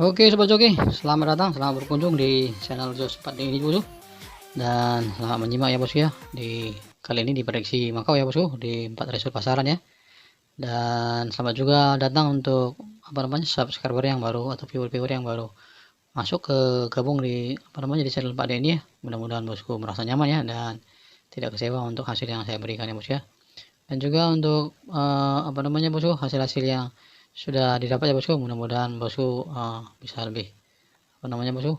Oke Sobat Joki, selamat datang, selamat berkunjung di channel Jos 4D ini bosku. Dan selamat menyimak ya bosku ya. Di kali ini di prediksi Makau ya bosku, di 4 result pasaran ya. Dan selamat juga datang untuk subscriber yang baru atau viewer-viewer yang baru masuk ke gabung di di channel 4D ini ya. Mudah-mudahan bosku merasa nyaman ya dan tidak kecewa untuk hasil yang saya berikan ya bosku ya. Dan juga untuk bosku, hasil-hasil yang sudah didapat ya bosku, mudah-mudahan bosku bisa lebih bosku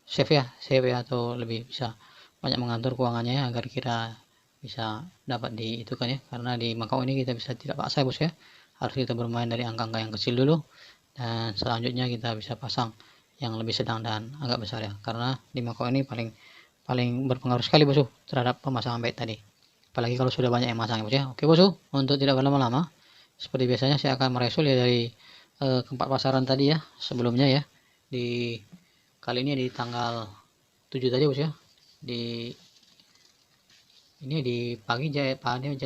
save ya atau lebih bisa banyak mengatur keuangannya ya, agar kita bisa dapat di itu kan ya, karena di Makau ini kita bisa tidak paksa bos ya, harus kita bermain dari angka-angka yang kecil dulu dan selanjutnya kita bisa pasang yang lebih sedang dan agak besar ya, karena di Makau ini paling berpengaruh sekali bosku terhadap pemasangan bet tadi, apalagi kalau sudah banyak yang masang ya bos ya. Oke bosku, untuk tidak berlama-lama seperti biasanya saya akan meresul ya dari keempat pasaran tadi ya sebelumnya ya. Di kali ini di tanggal 7 tadi bos ya, di ini di pagi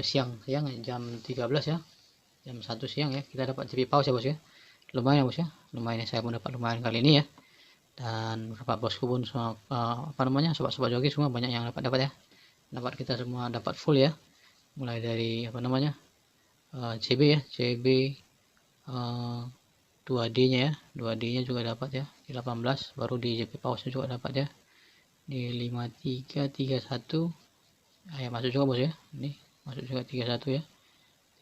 siang jam 13 ya, jam 1 siang ya, kita dapat JP pause ya bos ya. Lumayan ya bos ya, lumayan ya, saya pun dapat lumayan kali ini ya, dan beberapa bosku pun semua sobat-sobat joki semua banyak yang dapat ya, kita semua dapat full ya, mulai dari CB ya, CB 2D nya ya, 2D nya juga dapat ya di 18, baru di JP pause juga dapat ya di 5331 ya, masuk juga bos ya, ini masuk juga 31 ya,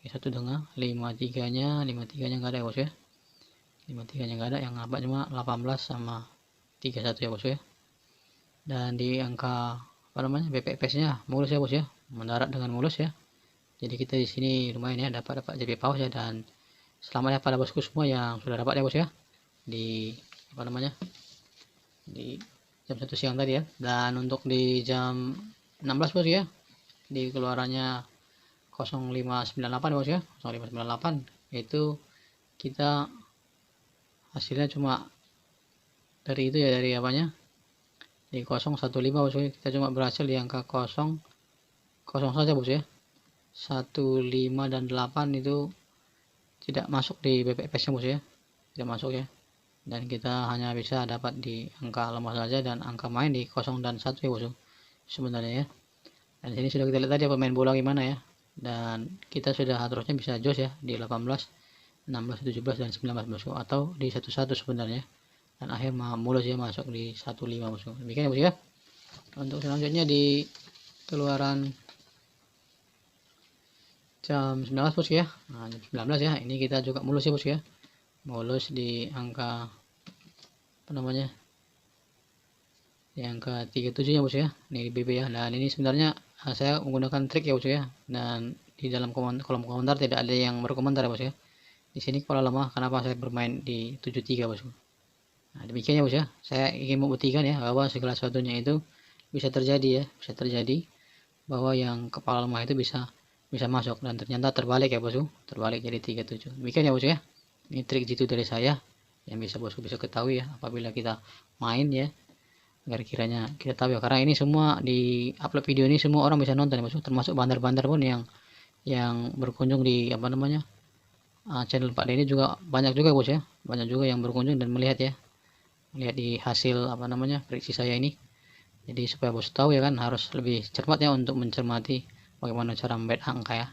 31 dengan 53 nya nggak ada ya bos ya, 53 nya nggak ada, yang dapat cuma 18 sama 31 ya bos ya. Dan di angka BPPS nya mulus ya bos ya, mendarat dengan mulus ya, jadi kita di sini lumayan ya, dapat JP pause ya. Dan selamat ya pada bosku semua yang sudah dapat ya bos ya di di jam 1 siang tadi ya. Dan untuk di jam 16 bos ya, di keluarannya 0598 bos ya, 0598 itu kita hasilnya cuma dari itu ya, dari di 015 bos ya, kita cuma berhasil di angka 0 saja bos ya, 15 dan 8 itu tidak masuk di BPPS nya bos ya, tidak masuk ya, dan kita hanya bisa dapat di angka lemah saja dan angka main di 0 dan 1 ya bos sebenarnya ya. Dan sini sudah kita lihat tadi pemain bola gimana ya, dan kita sudah harusnya bisa jos ya di 18, 16, 17 dan 19 bosku, atau di 11 sebenarnya, dan akhir mulus ya masuk di 15 bosku. Demikian ya bos ya. Untuk selanjutnya di keluaran jam 19 bos ya, nah, jam 19 ya, ini kita juga mulus ya bos ya, mulus di angka di angka 37 ya bos ya, ini BB ya. Dan ini sebenarnya saya menggunakan trik ya bos ya, dan di dalam kolom komentar tidak ada yang berkomentar ya bos ya. Di sini kalau lemah kenapa saya bermain di 73 bos. Nah demikian ya bos ya, saya ingin membuktikan ya bahwa segala sesuatunya itu bisa terjadi ya, bisa terjadi bahwa yang kepala lemah itu bisa masuk, dan ternyata terbalik ya bosku, terbalik jadi 37. Demikian ya bos ya, ini trik jitu dari saya yang bisa bosku bisa ketahui ya apabila kita main ya, agar kiranya kita tahu ya, karena ini semua di upload video ini semua orang bisa nonton ya bosku, termasuk bandar-bandar pun yang berkunjung di channel Pak Denny juga banyak juga bos ya, banyak juga yang berkunjung dan melihat di hasil prediksi saya ini. Jadi supaya bos tahu ya kan, harus lebih cermat ya untuk mencermati bagaimana cara membet angka ya.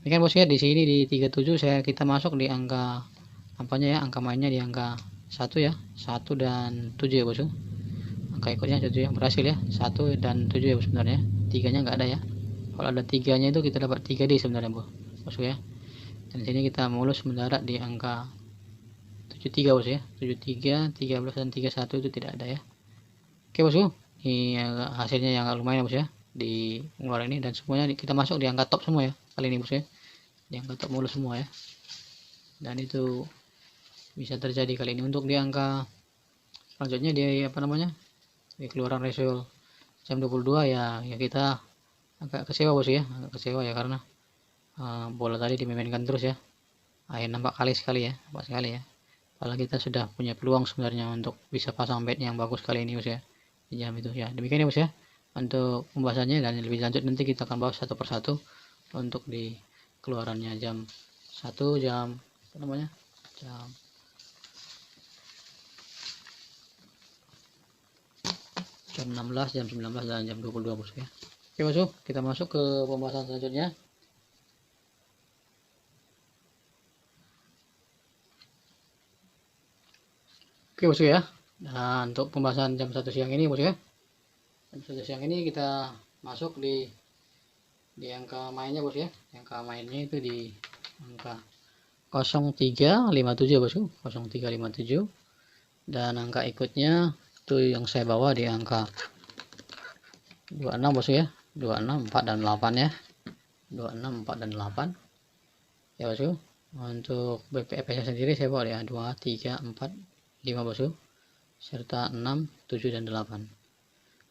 Ini kan bos ya, di sini di 37 kita masuk di angka angka mainnya di angka 1 ya, 1 dan 7 ya bos. Angka ikutnya 7 yang berhasil ya, 1 dan 7 ya bos, sebenarnya 3 nya nggak ada ya. Kalau ada 3 nya itu kita dapat 3D sebenarnya bos ya. Dan sini kita mulus mendarat di angka 73 bos ya, 73, 13 dan 31 itu tidak ada ya. Oke bosku, ini hasilnya yang lumayan bos ya di luar ini, dan semuanya kita masuk di angka top semua ya kali ini bos ya, di angka top mulus semua ya, dan itu bisa terjadi kali ini. Untuk di angka selanjutnya di di keluaran result jam 22 ya, kita agak kecewa bos ya, agak kecewa ya, karena bola tadi dimainkan terus ya, nampak sekali ya, padahal kita sudah punya peluang sebenarnya untuk bisa pasang bet yang bagus kali ini bos ya di jam itu ya. Demikian ya bos ya untuk pembahasannya, dan lebih lanjut nanti kita akan bahas satu persatu untuk di keluarannya jam 1, jam jam 16, jam 19 dan jam 22 bosku ya. Oke bosku, kita masuk ke pembahasan selanjutnya. Oke bosku ya. Nah, untuk pembahasan jam 1 siang ini bosku ya. Jam 1 siang ini kita masuk di angka mainnya bosku ya. Angka mainnya itu di angka 0357 bosku, 0357. Dan angka ikutnya itu yang saya bawa di angka 26 bosku ya. 26, 4 dan 8 ya. 26, 4 dan 8. Ya bosku. Untuk BPFS sendiri saya bawa ya 2, 3, 4, 5 bosku, serta 6, 7 dan 8.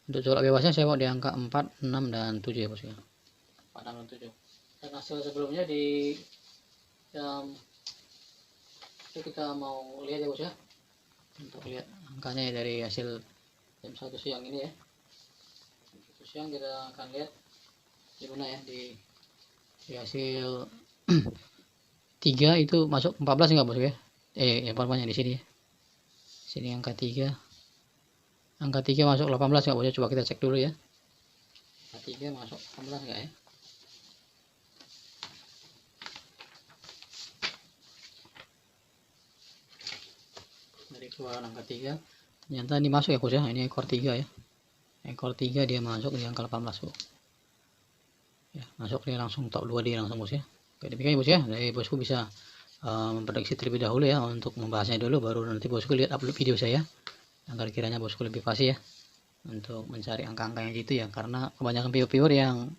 Untuk colok bebasnya saya bawa di angka 4, 6 dan 7 ya bosku. 4, 6 dan 7. Dan hasil sebelumnya di jam itu kita mau lihat ya bosku ya. Untuk lihat angkanya dari hasil jam 1 siang ini ya. Jam 1 siang kita akan lihat di mana ya, di hasil 3 itu masuk 14 enggak bosku ya. Yang banyak di sini ya. Sini angka 3 masuk 18 nggak bosku, coba kita cek dulu ya. Angka 3 masuk 18 nggak ya. Dari keluaran angka 3 ternyata ini masuk ya bos ya. Ini ekor 3 ya, ekor 3 dia masuk di angka 18 bos ya. Masuk dia langsung top 2 dia langsung bos ya. Oke, demikian bos ya. Jadi bosku bisa memprediksi terlebih dahulu ya untuk membahasnya dulu, baru nanti bosku lihat upload video saya agar kiranya bosku lebih pasti ya untuk mencari angka-angka yang gitu ya, karena kebanyakan viewer yang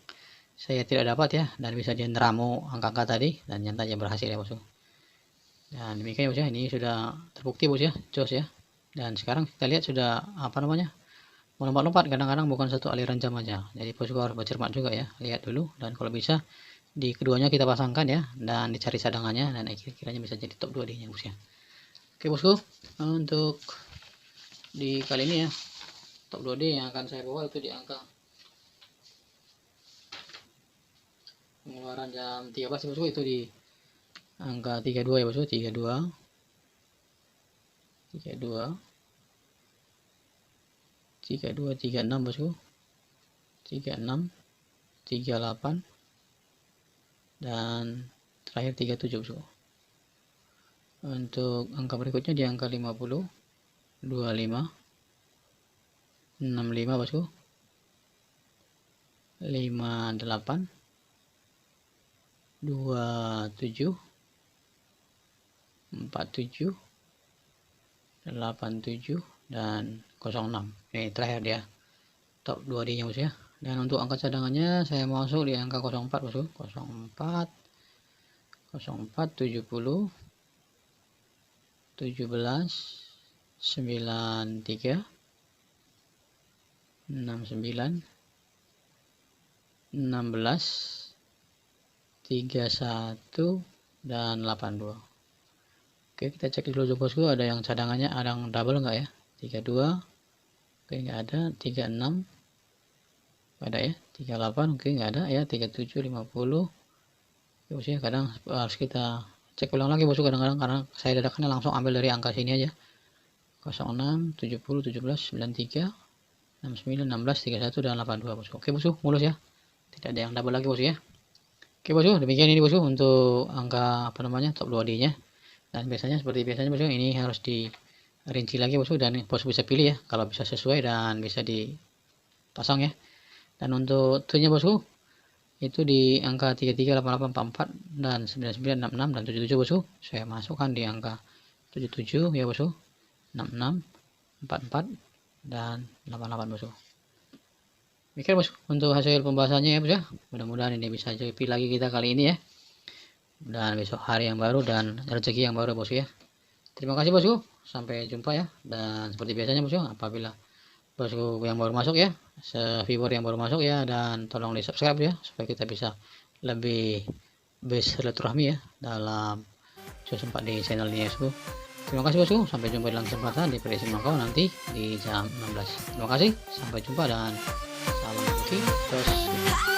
saya tidak dapat ya, dan bisa dia neramu angka-angka tadi dan nyatanya berhasil ya bosku. Dan demikian bos ya, ini sudah terbukti bos ya, jos ya. Dan sekarang kita lihat sudah apa namanya, melompat-lompat, kadang-kadang bukan satu aliran jam aja, jadi bosku harus bercermat juga ya, lihat dulu. Dan kalau bisa di keduanya kita pasangkan ya, dan dicari cadangannya, dan kiranya bisa jadi top 2 nya bos ya. Oke bosku, untuk di kali ini ya, top 2D yang akan saya bawa itu di angka pengeluaran jam 13 bosku, itu di angka 32 ya bosku, 32 36 bosku, 36 38 dan terakhir 37 bosku. Untuk angka berikutnya di angka 50 25 65 bosku, 58 27 47 87 dan 06. Ini terakhir dia top 2D nya bos ya. Dan untuk angka cadangannya saya masuk di angka 04 bosku, 04 70 17 93 69 16 31 dan 82. Oke, kita cek dulu bosku, ada yang cadangannya, ada yang double enggak ya. 32 oke, enggak ada. 36 ada ya. 38 oke, enggak ada ya. 37 50 oke bos ya. Kadang harus kita cek ulang lagi bosku, kadang-kadang karena saya dadakannya langsung ambil dari angka sini aja. 06 70 17 93 69 16 31 dan 82 bosku. Oke bosku, mulus ya, tidak ada yang double lagi bosku ya. Oke bosku, demikian ini bosku untuk angka apa namanya top 2D nya. Dan biasanya seperti biasanya bosku, ini harus dirinci lagi bosku, dan bosku bisa pilih ya kalau bisa sesuai dan bisa dipasang ya. Dan untuk tujuannya bosku itu di angka 33 88 44 dan 99 66 dan 77 bosku, saya masukkan di angka 77 ya bosku, 66 44 dan 88 bosku. Demikian bosku untuk hasil pembahasannya ya bos ya. Mudah-mudahan ini bisa jadi lagi kita kali ini ya, dan besok hari yang baru dan rezeki yang baru bosku ya. Terima kasih bosku, sampai jumpa ya. Dan seperti biasanya bosku, apabila bosku yang baru masuk ya, viewer yang baru masuk ya, dan tolong di subscribe ya, supaya kita bisa lebih bersilaturahmi ya dalam sempat di channel ini ya bosku. Terima kasih bosku, sampai jumpa dalam kesempatan di prediksi Makau nanti di jam 16. Terima kasih, sampai jumpa dan salam rezeki terus.